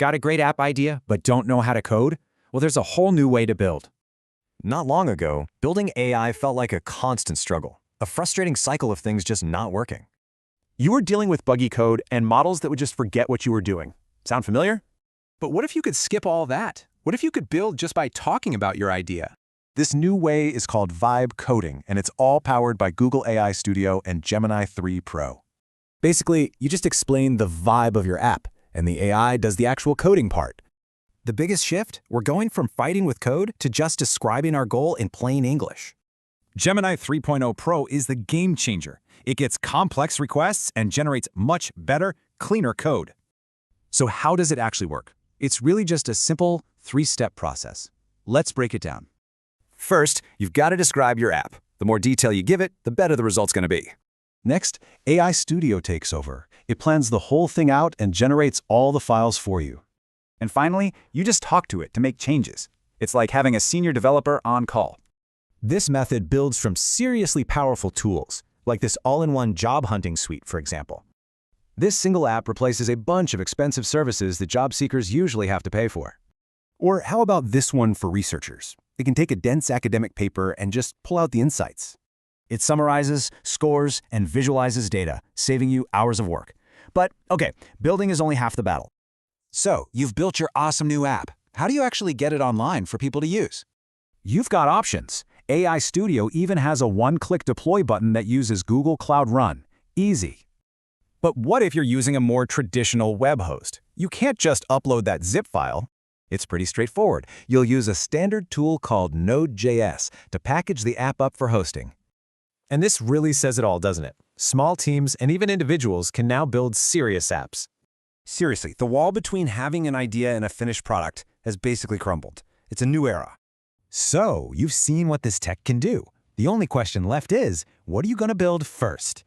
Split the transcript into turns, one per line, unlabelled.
Got a great app idea, but don't know how to code? Well, there's a whole new way to build.
Not long ago, building AI felt like a constant struggle, a frustrating cycle of things just not working.
You were dealing with buggy code and models that would just forget what you were doing. Sound familiar? But what if you could skip all that? What if you could build just by talking about your idea? This new way is called Vibe Coding, and it's all powered by Google AI Studio and Gemini 3 Pro.
Basically, you just explain the vibe of your app, and the AI does the actual coding part.
The biggest shift? We're going from fighting with code to just describing our goal in plain English.
Gemini 3.0 Pro is the game changer. It gets complex requests and generates much better, cleaner code.
So how does it actually work? It's really just a simple 3-step process. Let's break it down.
First, you've got to describe your app. The more detail you give it, the better the result's going to be.
Next, AI Studio takes over. It plans the whole thing out and generates all the files for you.
And finally, you just talk to it to make changes. It's like having a senior developer on call.
This method builds from seriously powerful tools, like this all-in-one job hunting suite, for example.
This single app replaces a bunch of expensive services that job seekers usually have to pay for.
Or how about this one for researchers? It can take a dense academic paper and just pull out the insights.
It summarizes, scores, and visualizes data, saving you hours of work. But okay, building is only half the battle.
So, you've built your awesome new app. How do you actually get it online for people to use?
You've got options. AI Studio even has a one-click deploy button that uses Google Cloud Run. Easy.
But what if you're using a more traditional web host? You can't just upload that zip file.
It's pretty straightforward. You'll use a standard tool called Node.js to package the app up for hosting.
And this really says it all, doesn't it? Small teams and even individuals can now build serious apps.
Seriously, the wall between having an idea and a finished product has basically crumbled. It's a new era.
So, you've seen what this tech can do. The only question left is, what are you going to build first?